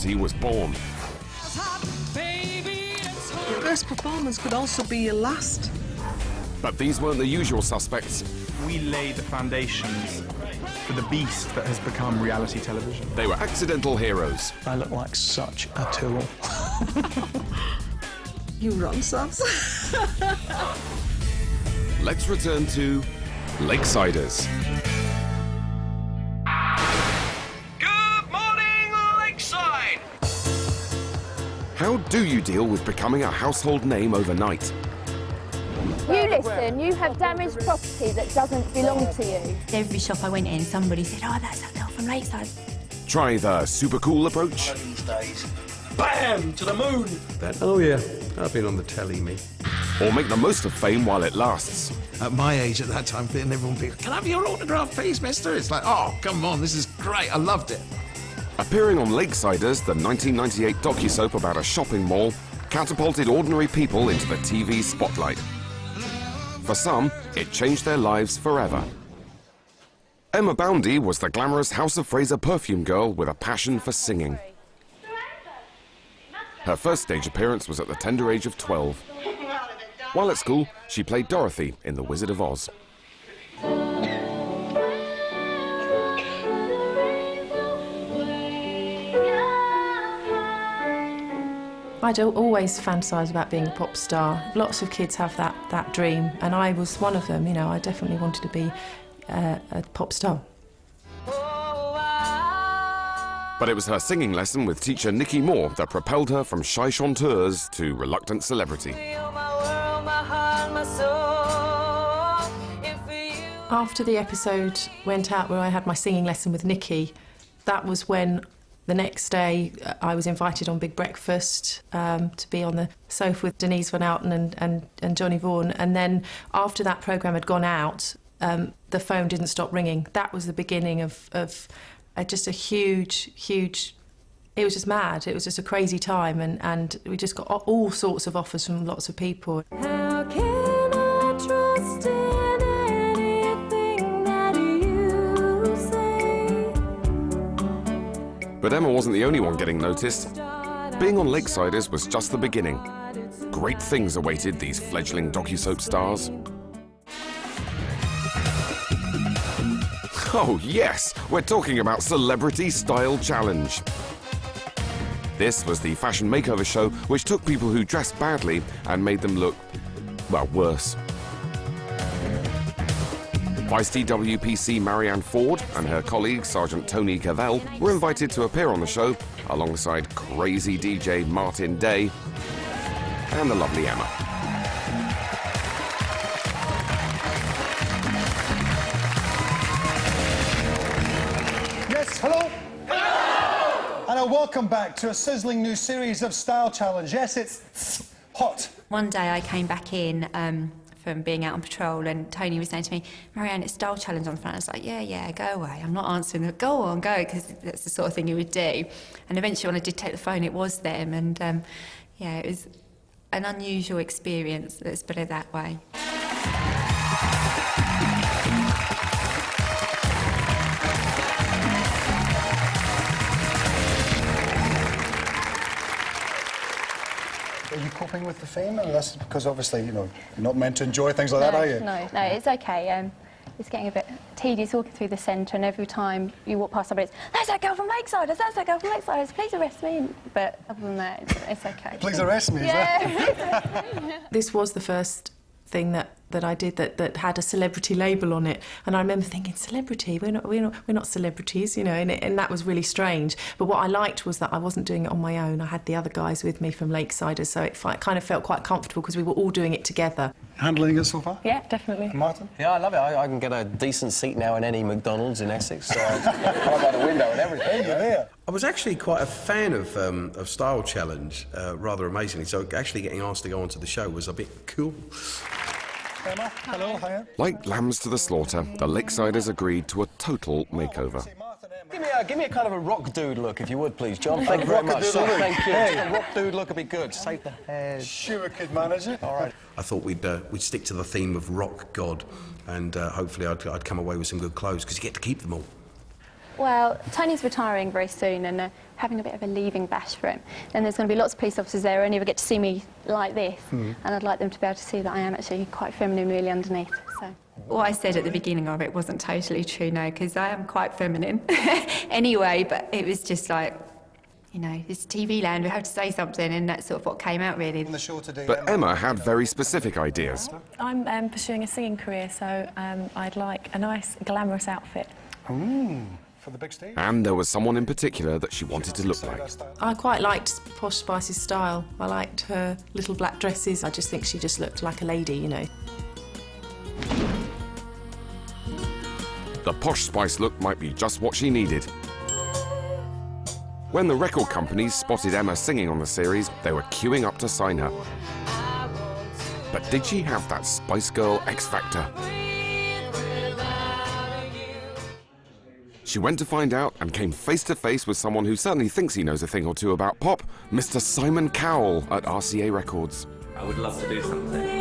he was born. Your first performance could also be your last. But these weren't the usual suspects. We laid the foundations for the beast that has become reality television. They were accidental heroes. I look like such a tool. You run, Subs. Let's return to Lakesiders. Good morning, Lakeside! How do you deal with becoming a household name overnight? You listen, you have damaged property that doesn't belong to you. Every shop I went in, somebody said, oh, that's that girl from Lakeside. Try the super cool approach. These days. Bam! To the moon! Oh yeah, I've been on the telly, me. Or make the most of fame while it lasts. At my age, at that time, everyone would be, can I have your autograph, please, mister? It's like, oh, come on, this is great, I loved it. Appearing on Lakesiders, the 1998 docu-soap about a shopping mall, catapulted ordinary people into the TV spotlight. For some, it changed their lives forever. Emma Boundy was the glamorous House of Fraser perfume girl with a passion for singing. Her first stage appearance was at the tender age of 12. While at school, she played Dorothy in The Wizard of Oz. I'd always fantasised about being a pop star. Lots of kids have that dream, and I was one of them. You know, I definitely wanted to be a pop star. But it was her singing lesson with teacher Nikki Moore that propelled her from shy chanteuse to reluctant celebrity. After the episode went out where I had my singing lesson with Nikki, that was when the next day I was invited on Big Breakfast to be on the sofa with Denise Van Outen and Johnny Vaughan. And then after that programme had gone out, the phone didn't stop ringing. That was the beginning of just a huge, it was just mad. It was just a crazy time, and we just got all sorts of offers from lots of people. How can I trust in anything that you say? But Emma wasn't the only one getting noticed. Being on Lakesiders was just the beginning. Great things awaited these fledgling docu-soap stars. Oh yes, we're talking about Celebrity Style Challenge. This was the fashion makeover show which took people who dressed badly and made them look, well, worse. Vice DWPC Marianne Ford and her colleague Sergeant Tony Cavell were invited to appear on the show alongside crazy DJ Martin Day and the lovely Emma. Yes, hello? Hello! And a welcome back to a sizzling new series of Style Challenge. Yes, it's hot. One day I came back in from being out on patrol, and Tony was saying to me, Marianne, it's Style Challenge on front. I was like, yeah, go away. I'm not answering it. Go on, go, because that's the sort of thing you would do. And eventually when I did take the phone, it was them. And yeah, it was an unusual experience, let's put it that way. Are you coping with the fame? Or that's because obviously, you know, you're not meant to enjoy things like that, are you? No, it's okay. It's getting a bit tedious walking through the centre, and every time you walk past somebody, it's, that's that girl from Lakesiders, that's that girl from Lakesiders, please arrest me. But other than that, it's okay. Please arrest me, is that? This was the first thing that I did that had a celebrity label on it, and I remember thinking, celebrity, we're not celebrities, you know, and that was really strange. But what I liked was that I wasn't doing it on my own. I had the other guys with me from Lakesiders, so it kind of felt quite comfortable because we were all doing it together. Handling it so far? Yeah, definitely. Martin? Yeah, I love it. I can get a decent seat now in any McDonald's in Essex, so right by the window and everything. Hey, you're there. I was actually quite a fan of Style Challenge, rather amazingly, so actually getting asked to go onto the show was a bit cool. Emma, hello, hiya. Like lambs to the slaughter, the Lakesiders agreed to a total makeover. Give me a kind of a rock dude look, if you would, please, John. Thank you very much. Thank you. Just a rock dude look would be good. Save the hair. Sure, could manage it. All right. I thought we'd stick to the theme of rock god, and hopefully I'd come away with some good clothes, because you get to keep them all. Well, Tony's retiring very soon and having a bit of a leaving bash for him. And there's going to be lots of police officers there who only ever get to see me like this. And I'd like them to be able to see that I am actually quite feminine really underneath. So. What I said at the beginning of it wasn't totally true, no, because I am quite feminine anyway, but it was just like, you know, it's TV land, we have to say something, and that's sort of what came out, really. But Emma had very specific ideas. I'm pursuing a singing career, so I'd like a nice, glamorous outfit. For the big stage. And there was someone in particular that she wanted to look like. I quite liked Posh Spice's style. I liked her little black dresses. I just think she just looked like a lady, you know. The Posh Spice look might be just what she needed. When the record companies spotted Emma singing on the series, they were queuing up to sign her. But did she have that Spice Girl X Factor? She went to find out and came face to face with someone who certainly thinks he knows a thing or two about pop, Mr. Simon Cowell at RCA Records. I would love to do something.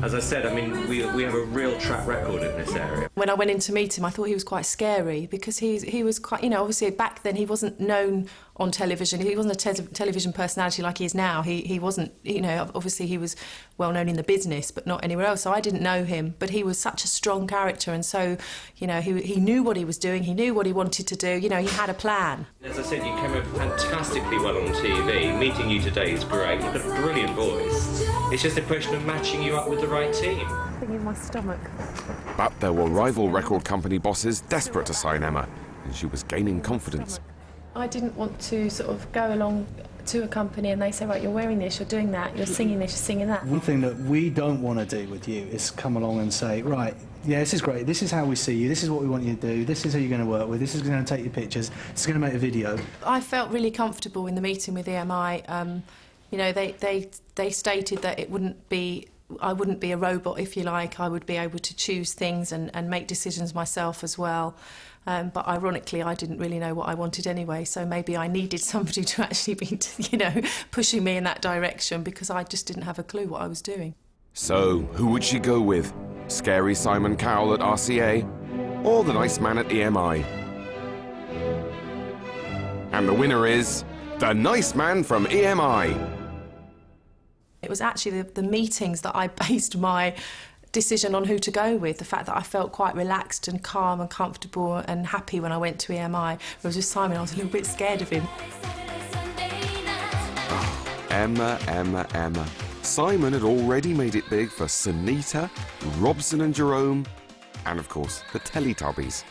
As I said, I mean, we have a real track record in this area. When I went in to meet him, I thought he was quite scary because he was quite, you know, obviously back then he wasn't known on television. He wasn't a television personality like he is now. He wasn't, you know, obviously he was well known in the business, but not anywhere else. So I didn't know him, but he was such a strong character, and so, you know, he knew what he was doing. He knew what he wanted to do. You know, he had a plan. As I said, you came over fantastically well on TV. Meeting you today is great. You've got a brilliant voice. It's just a question of matching you up with the right team. Thing in my stomach. But there were rival record company bosses desperate to sign Emma, and she was gaining confidence. I didn't want to sort of go along to a company and they say, right, you're wearing this, you're doing that, you're singing this, you're singing that. One thing that we don't want to do with you is come along and say, right, yeah, this is great, this is how we see you, this is what we want you to do, this is who you're going to work with, this is going to take your pictures, this is going to make a video. I felt really comfortable in the meeting with EMI. You know, they stated that it wouldn't be, I wouldn't be a robot, if you like. I would be able to choose things and make decisions myself as well. But ironically, I didn't really know what I wanted anyway, so maybe I needed somebody to actually be, you know, pushing me in that direction because I just didn't have a clue what I was doing. So, who would she go with? Scary Simon Cowell at RCA, or the nice man at EMI? And the winner is the nice man from EMI. It was actually the meetings that I based my decision on who to go with, the fact that I felt quite relaxed and calm and comfortable and happy when I went to EMI. Whereas with Simon, I was a little bit scared of him. Oh, Emma. Simon had already made it big for Sunita, Robson and Jerome, and of course, the Teletubbies.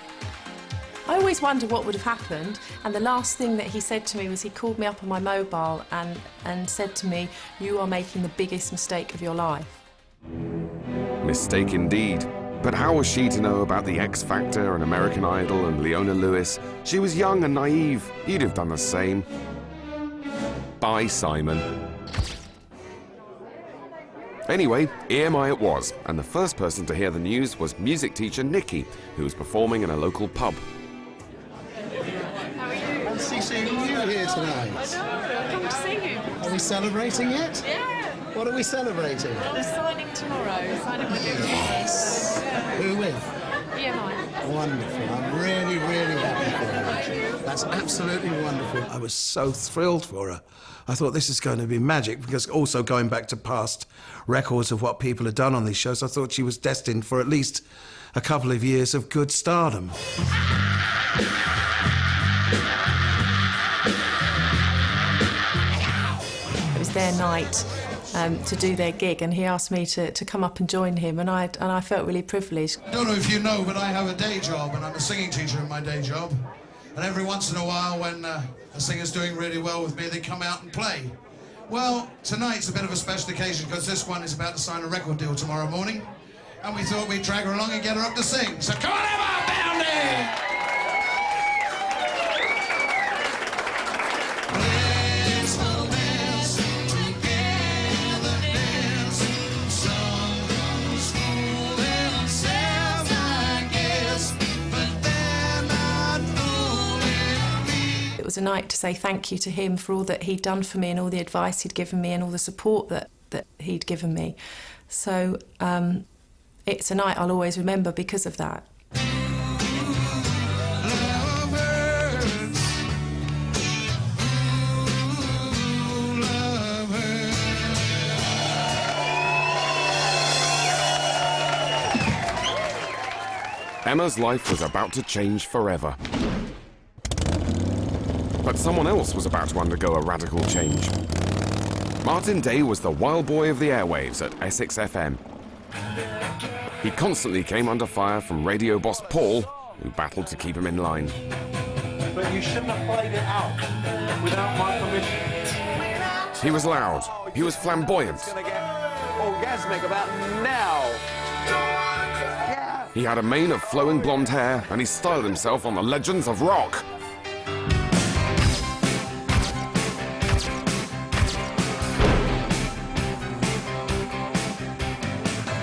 I always wonder what would have happened, and the last thing that he said to me was he called me up on my mobile and said to me, "You are making the biggest mistake of your life." Mistake indeed. But how was she to know about the X Factor and American Idol and Leona Lewis? She was young and naive. You'd have done the same. Bye, Simon. Anyway, EMI it was, and the first person to hear the news was music teacher Nikki, who was performing in a local pub. Fancy seeing you here tonight. I know, I've come to see you. Are we celebrating yet? Yeah. What are we celebrating? The signing tomorrow, signing with you. Yes. Who with? EMI. Wonderful. I'm really, really happy for her. That's absolutely wonderful. I was so thrilled for her. I thought this is going to be magic, because also going back to past records of what people had done on these shows, I thought she was destined for at least a couple of years of good stardom. It was their night to do their gig, and he asked me to come up and join him, and I felt really privileged. I don't know if you know, but I have a day job, and I'm a singing teacher in my day job. And every once in a while, when a singer's doing really well with me, they come out and play. Well, tonight's a bit of a special occasion, because this one is about to sign a record deal tomorrow morning. And we thought we'd drag her along and get her up to sing. So come on, Emma Boundy! It was a night to say thank you to him for all that he'd done for me and all the advice he'd given me and all the support that he'd given me. So it's a night I'll always remember because of that. Emma's life was about to change forever. But someone else was about to undergo a radical change. Martin Day was the wild boy of the airwaves at Essex FM. He constantly came under fire from radio boss Paul, who battled to keep him in line. But you shouldn't have played it out without my permission. He was loud, he was flamboyant. It's gonna get orgasmic about now. He had a mane of flowing blonde hair, and he styled himself on the legends of rock.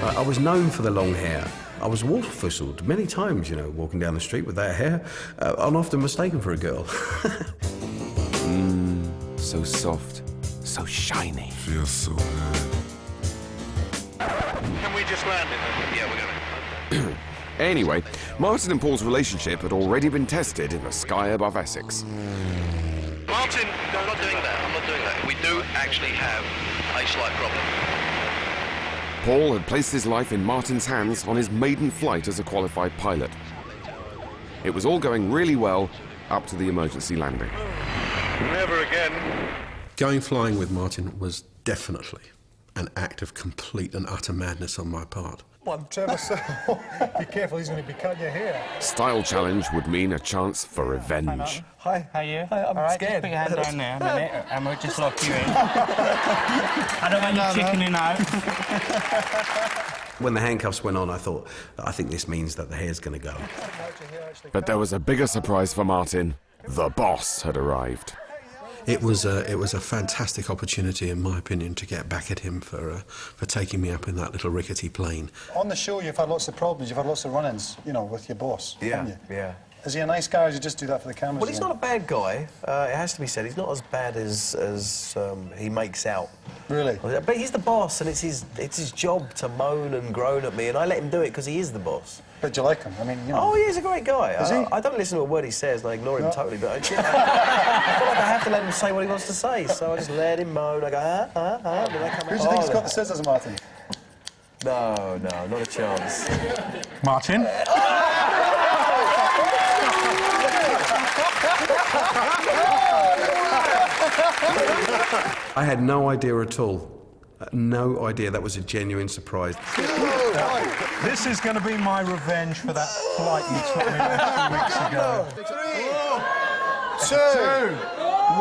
I was known for the long hair. I was water-whistled many times, you know, walking down the street with that hair, and often mistaken for a girl. So soft, so shiny. Feels so good. Can we just land it then? Yeah, we're gonna. Anyway, Martin and Paul's relationship had already been tested in the sky above Essex. Martin, no, I'm not doing that. I'm not doing that. We do actually have a slight problem. Paul had placed his life in Martin's hands on his maiden flight as a qualified pilot. It was all going really well up to the emergency landing. Never again. Going flying with Martin was definitely an act of complete and utter madness on my part. Come on, Trevor, be careful, he's going to be cutting your hair. Style challenge would mean a chance for revenge. Hi. How are you? Hi, I'm scared. Just put your hand down there a minute, and we'll just lock you in. I don't want you chickening out. When the handcuffs went on, I thought, I think this means that the hair's going to go. But there was a bigger surprise for Martin. The boss had arrived. It was a fantastic opportunity, in my opinion, to get back at him for taking me up in that little rickety plane. On the show, you've had lots of problems, you've had lots of run-ins, you know, with your boss, haven't you? Yeah. Is he a nice guy, or does he just do that for the cameras? Well, he's not a bad guy. It has to be said. He's not as bad as he makes out. Really? But he's the boss, and it's his job to moan and groan at me, and I let him do it because he is the boss. But do you like him? I mean, you know... Oh, he's a great guy. Is he? I don't listen to a word he says, and I ignore him totally, but I feel like I have to let him say what he wants to say, so I just let him moan. I go, and then I come Who do you think's got the scissors, Martin? No, not a chance. Martin? I had no idea at all. No idea. That was a genuine surprise. This is going to be my revenge for that flight you took me on 2 weeks ago. 3, 2,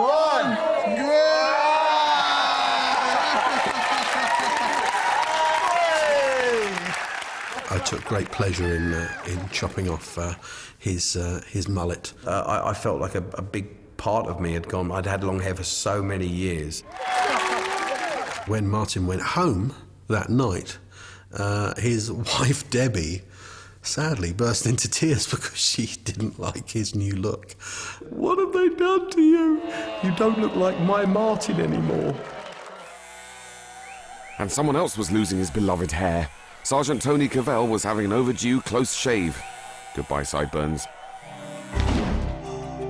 1, go! I took great pleasure in chopping off his mullet. I felt like a big part of me had gone. I'd had long hair for so many years. When Martin went home that night, his wife, Debbie, sadly burst into tears because she didn't like his new look. What have they done to you? You don't look like my Martin anymore. And someone else was losing his beloved hair. Sergeant Tony Cavell was having an overdue close shave. Goodbye, sideburns.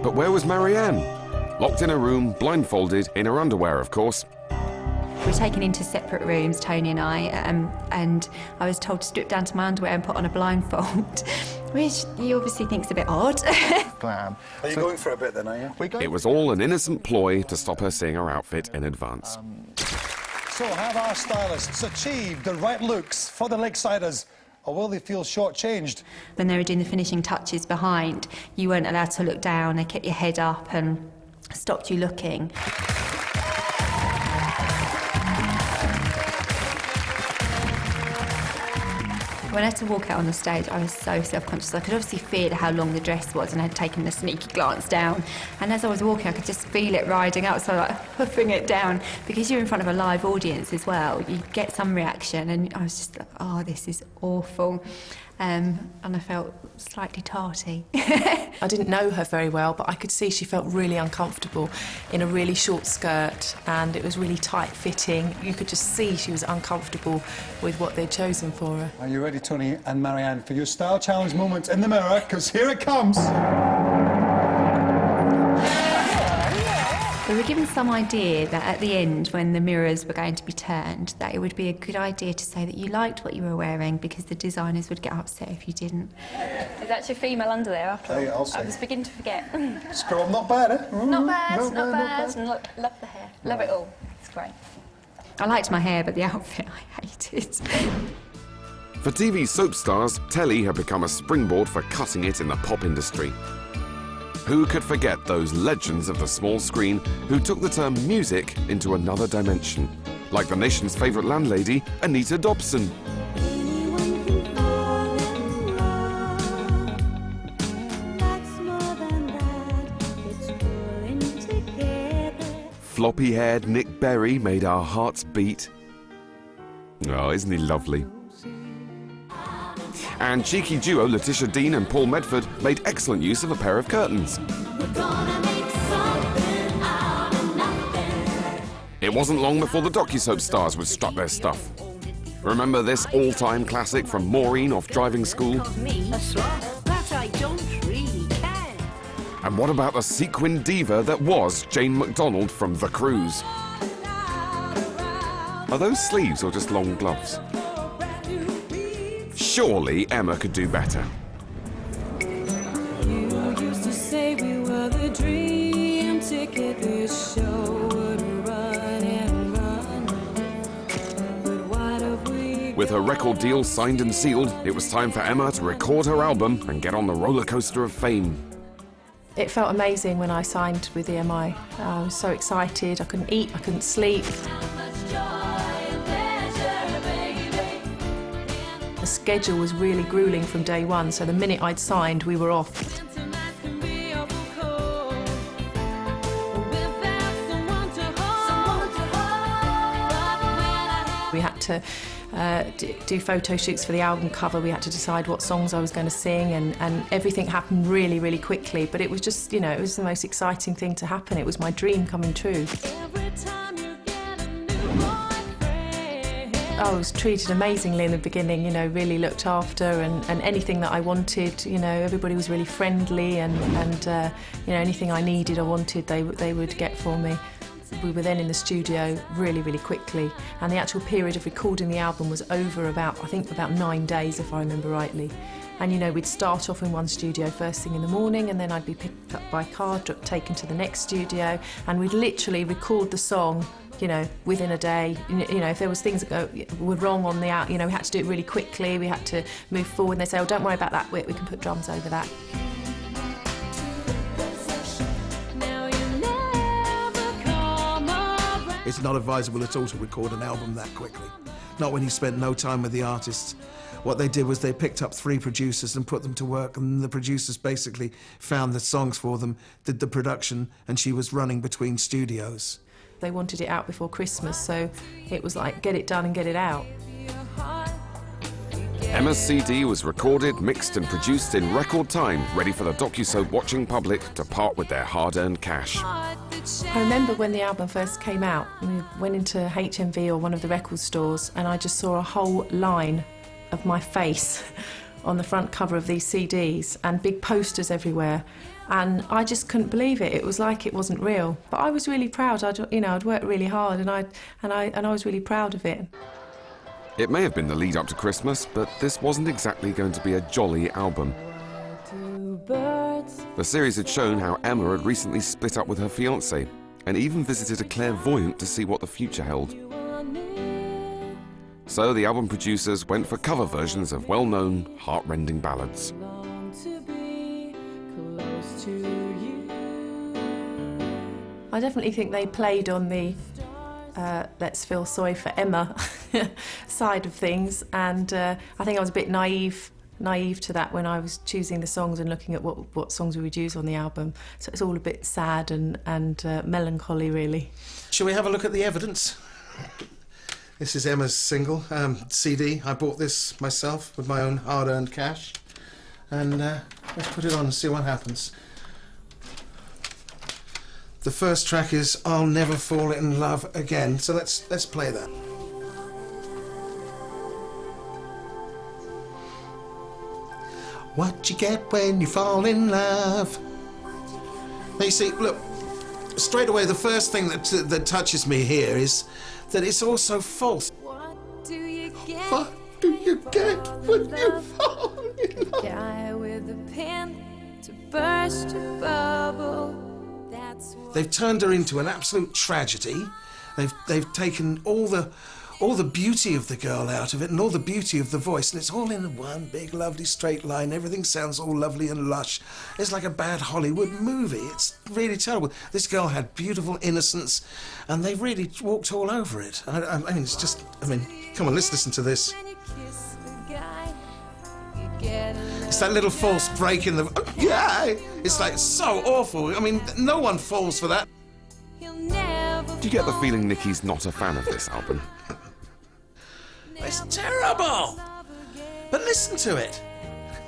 But where was Marianne? Locked in a room, blindfolded, in her underwear, of course. We were taken into separate rooms, Tony and I, and I was told to strip down to my underwear and put on a blindfold, which he obviously thinks a bit odd. Glam. Are you going for a bit then, are you? It was all an innocent ploy to stop her seeing her outfit in advance. So have our stylists achieved the right looks for the Lakesiders, or will they feel shortchanged? When they were doing the finishing touches behind, you weren't allowed to look down. They kept your head up and stopped you looking. When I had to walk out on the stage, I was so self-conscious. I could obviously feel how long the dress was, and I had taken a sneaky glance down. And as I was walking, I could just feel it riding up, so I was like puffing it down. Because you're in front of a live audience as well, you get some reaction, and I was just like, oh, this is awful. And I felt slightly tarty. I didn't know her very well, but I could see she felt really uncomfortable in a really short skirt, and it was really tight-fitting. You could just see she was uncomfortable with what they'd chosen for her. Are you ready, Tony and Marianne, for your style challenge moment in the mirror? Because here it comes. We were given some idea that at the end, when the mirrors were going to be turned, that it would be a good idea to say that you liked what you were wearing, because the designers would get upset if you didn't. There's actually a female under there after all. Hey, I'll say. I was beginning to forget. Scroll, not bad, eh? Not bad, No, not no, bad. And look, love the hair. Love it all. It's great. I liked my hair, but the outfit I hated. For TV soap stars, telly had become a springboard for cutting it in the pop industry. Who could forget those legends of the small screen who took the term music into another dimension? Like the nation's favourite landlady, Anita Dobson. Floppy-haired Nick Berry made our hearts beat. Oh, isn't he lovely? And cheeky duo Letitia Dean and Paul Medford made excellent use of a pair of curtains. It wasn't long before the docu-soap stars would strut their stuff. Remember this all-time classic from Maureen off driving school? And what about the sequin diva that was Jane McDonald from The Cruise? Are those sleeves or just long gloves? Surely Emma could do better. You used to say we were the dream ticket this show would run and run. But what have we With her record deal signed and sealed, it was time for Emma to record her album and get on the roller coaster of fame. It felt amazing when I signed with EMI. I was so excited. I couldn't eat, I couldn't sleep. The schedule was really gruelling from day one, so the minute I'd signed, we were off. We had to do photo shoots for the album cover. We had to decide what songs I was going to sing, and everything happened really, really quickly. But it was just, you know, it was the most exciting thing to happen. It was my dream coming true. I was treated amazingly in the beginning, you know, really looked after, and anything that I wanted, you know, everybody was really friendly, and you know, anything I needed or wanted, they would get for me. We were then in the studio really, really quickly, and the actual period of recording the album was over about 9 days, if I remember rightly. And, you know, we'd start off in one studio first thing in the morning, and then I'd be picked up by car, taken to the next studio, and we'd literally record the song, you know, within a day. You know, if there was things that were wrong on the out, you know, we had to do it really quickly, we had to move forward, and they say, oh, don't worry about that, we can put drums over that. It's not advisable at all to record an album that quickly. Not when you spent no time with the artists. What they did was they picked up 3 producers and put them to work, and the producers basically found the songs for them, did the production, and she was running between studios. They wanted it out before Christmas, so it was like, get it done and get it out. Emma's CD was recorded, mixed and produced in record time, ready for the docu-soap watching public to part with their hard-earned cash. I remember when the album first came out, we went into HMV or one of the record stores, and I just saw a whole line of my face on the front cover of these CDs and big posters everywhere, and I just couldn't believe it. It was like it wasn't real, but I was really proud. I'd worked really hard, and I was really proud of it. It may have been the lead up to Christmas, but this wasn't exactly going to be a jolly album. The series had shown how Emma had recently split up with her fiancé, and even visited a clairvoyant to see what the future held. So the album producers went for cover versions of well-known, heart-rending ballads. I definitely think they played on the let's feel sorry for Emma side of things, and I think I was a bit naive to that when I was choosing the songs and looking at what songs we would use on the album. So it's all a bit sad and melancholy, really. Shall we have a look at the evidence? This is Emma's single CD. I bought this myself with my own hard-earned cash, and let's put it on and see what happens. The first track is I'll Never Fall in Love Again, so let's play that. What you get when you fall in love. Now you see, look, straight away, the first thing that touches me here is that it's all so false. What do you get? What do you get when you fall in love? Guy with a pen to burst your bubble. That's what They've turned her into an absolute tragedy. They've taken all the beauty of the girl out of it and all the beauty of the voice, and it's all in one big lovely straight line. Everything sounds all lovely and lush. It's like a bad Hollywood movie. It's really terrible. This girl had beautiful innocence, and they really walked all over it. I mean, it's just, come on, let's listen to this. It's that little false break in the... Yeah! It's like so awful. I mean, no one falls for that. Do you get the feeling Nicky's not a fan of this album? It's terrible! But listen to it.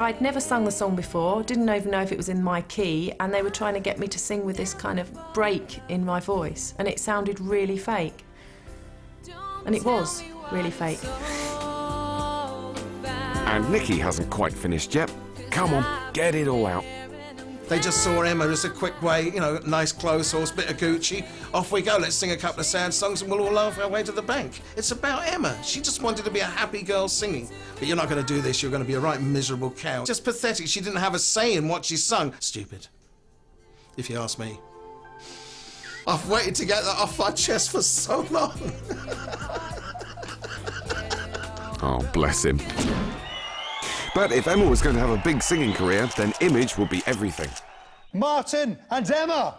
I'd never sung the song before, didn't even know if it was in my key, and they were trying to get me to sing with this kind of break in my voice, and it sounded really fake. And it was really fake. And Nicky hasn't quite finished yet. Come on, get it all out. They just saw Emma as a quick way, you know, nice clothes horse, bit of Gucci. Off we go, let's sing a couple of sad songs and we'll all laugh our way to the bank. It's about Emma. She just wanted to be a happy girl singing. But you're not going to do this, you're going to be a right miserable cow. Just pathetic, she didn't have a say in what she sung. Stupid, if you ask me. I've waited to get that off my chest for so long. Oh, bless him. But if Emma was going to have a big singing career, then image would be everything. Martin and Emma!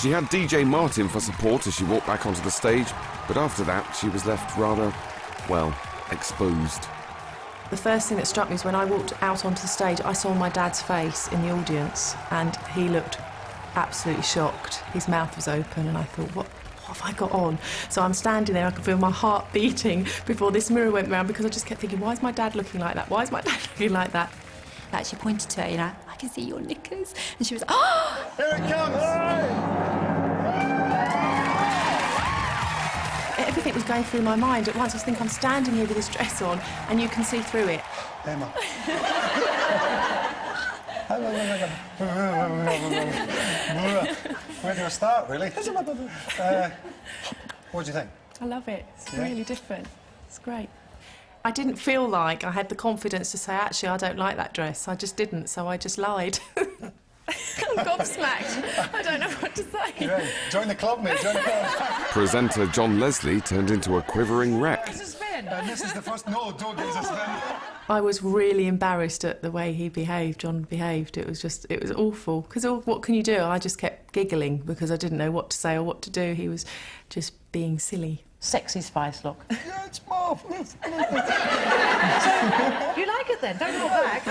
She had DJ Martin for support as she walked back onto the stage, but after that she was left rather, well, exposed. The first thing that struck me was when I walked out onto the stage, I saw my dad's face in the audience, and he looked absolutely shocked. His mouth was open, and I thought, what have I got on? So I'm standing there, I could feel my heart beating before this mirror went round, because I just kept thinking, why is my dad looking like that? Why is my dad looking like that? I actually pointed to her, you know, I can see your knickers. And she was, oh! Here it comes! Everything was going through my mind at once. I think I'm standing here with this dress on, and you can see through it. Emma. Where do I start, really? What do you think? I love it. It's Yeah. really different. It's great. I didn't feel like I had the confidence to say, actually, I don't like that dress. I just didn't, so I just lied. I'm gobsmacked. I don't know what to say. Yeah. Join the club, mate. Join the club. Presenter John Leslie turned into a quivering wreck. And this is the first... No, don't give us a spin. I was really embarrassed at the way he behaved, John behaved. It was awful. Because what can you do? I just kept giggling because I didn't know what to say or what to do. He was just being silly. Sexy Spice look. Yeah, it's marvellous. You like it then? Don't hold back.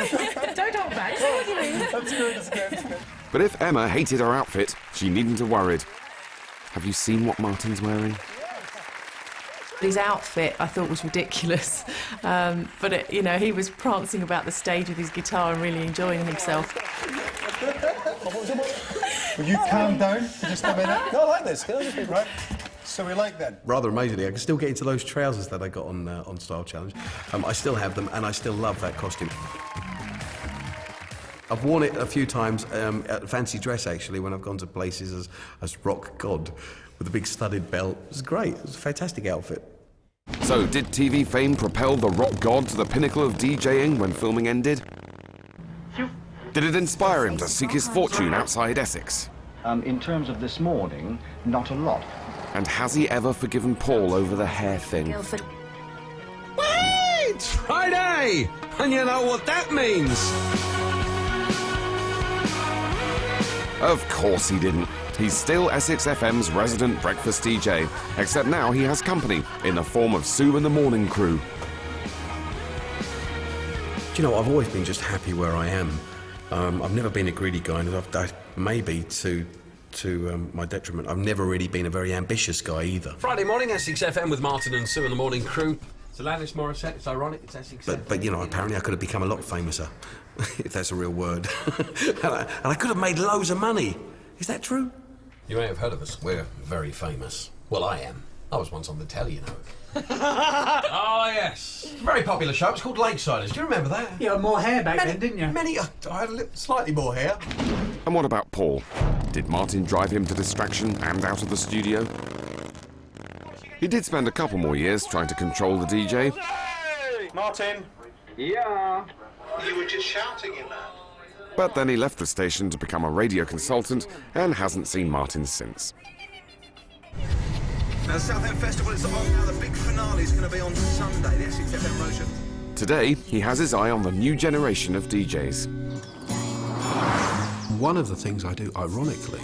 Don't hold back. Say what you mean. That's good, that's good, that's good. But if Emma hated her outfit, she needn't have worried. Have you seen what Martin's wearing? His outfit, I thought, was ridiculous. But, he was prancing about the stage with his guitar and really enjoying himself. Will you calm down for just a minute? No, I like this. Right. So we like then. Rather amazingly, I can still get into those trousers that I got on Style Challenge. I still have them, and I still love that costume. I've worn it a few times at fancy dress, actually, when I've gone to places as rock god with a big studded belt. It was great. It was a fantastic outfit. So, did TV fame propel the rock god to the pinnacle of DJing when filming ended? Did it inspire him to seek his fortune outside Essex? In terms of this morning, not a lot. And has he ever forgiven Paul over the hair thing? Wait! It's Friday! And you know what that means. Of course he didn't. He's still Essex FM's resident breakfast DJ, except now he has company in the form of Sue and the Morning Crew. Do you know, I've always been just happy where I am. I've never been a greedy guy, and maybe to my detriment, I've never really been a very ambitious guy either. Friday morning, Essex FM with Martin and Sue and the Morning Crew. It's Alanis Morissette, it's ironic, it's Essex. But apparently I could have become a lot famouser, if that's a real word. and I could have made loads of money. Is that true? You may have heard of us. We're very famous. Well, I am. I was once on the telly, you know. Oh, yes. Very popular show. It was called Lakesiders. Do you remember that? You had more hair back then, didn't you? I had slightly more hair. And what about Paul? Did Martin drive him to distraction and out of the studio? He did spend a couple more years trying to control the DJ. Hey! Martin! Yeah? You were just shouting in that. But then he left the station to become a radio consultant and hasn't seen Martin since. Now, Southend Festival is on now. The big finale is going to be on Sunday, the Essex-set promotion. Today, he has his eye on the new generation of DJs. One of the things I do, ironically,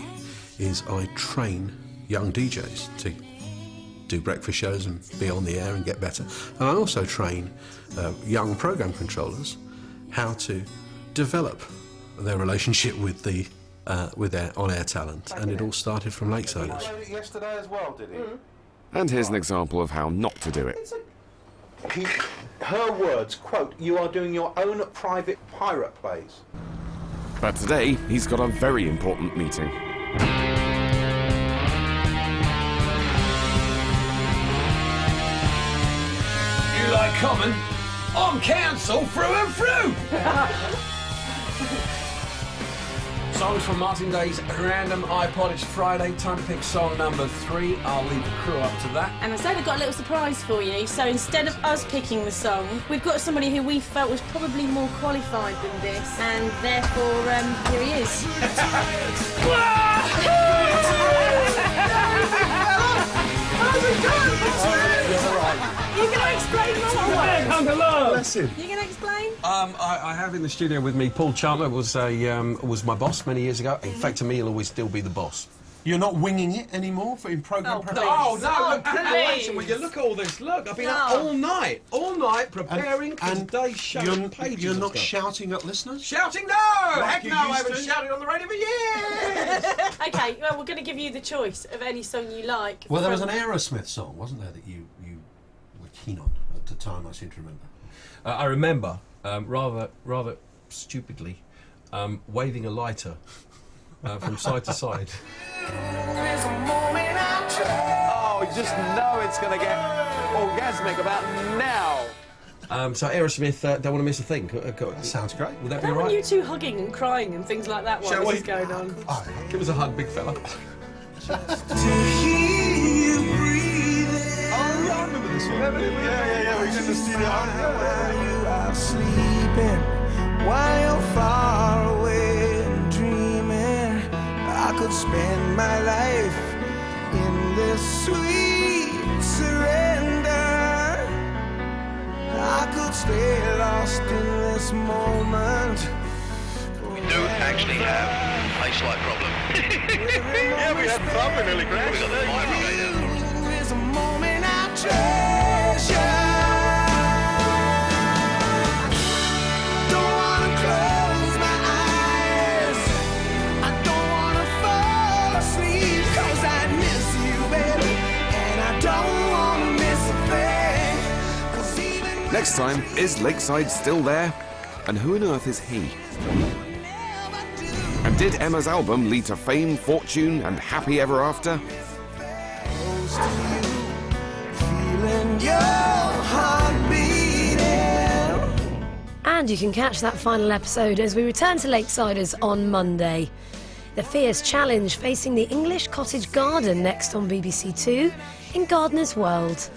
is I train young DJs to do breakfast shows and be on the air and get better. And I also train young program controllers how to develop their relationship with their on-air talent. And it all started from Lakesiders. Yesterday as well, did he? And here's an example of how not to do it. Her words, quote, "You are doing your own private pirate plays." But today, he's got a very important meeting. You like common? I'm council through and through! Songs from Martin Day's random iPod. It's Friday, time to pick song number 3. I'll leave the crew up to that. And I said I've got a little surprise for you. So instead of us picking the song, we've got somebody who we felt was probably more qualified than this, and therefore here he is. You're going to explain more? Bless him. You're going to explain? I have in the studio with me Paul Chandler, was my boss many years ago. In fact, to me, he'll always still be the boss. You're not winging it anymore in programme preparation? Oh, no, look, preparation. Will you look at all this? Look, I've been up all night preparing for today's show. You're not shouting at listeners? Shouting? No! Heck no, I haven't shouted on the radio for years! OK, well, we're going to give you the choice of any song you like. Well, there was an Aerosmith song, wasn't there, that you were keen on at the time, I seem to remember. I remember, rather stupidly, waving a lighter from side to side. Oh, you just know it's going to get orgasmic about now. So Aerosmith, Don't Want to Miss a Thing. That sounds great. Would that I be don't want right? you two hugging and crying and things like that while this is going on. Give us a hug, big fella. Oh, I remember this one. Yeah, we in the studio. You are sleeping while you're far away and dreaming. I could spend my life in this sweet surrender. I could stay lost in this moment. We do actually have a slight problem. Yeah, we had fun with Ellie Grant. We got the fire brigade out. Is a moment I treasure. Don't wanna close my eyes. I don't wanna fall asleep 'cause I miss you, baby, and I don't wanna miss a thing. 'Cause even Next time, is Lakeside still there? And who on earth is he? And did Emma's album lead to fame, fortune, and happy ever after? close to you, feeling your heart beating. And you can catch that final episode as we return to Lakesiders on Monday. The fierce challenge facing the English cottage garden next on BBC Two in Gardener's World.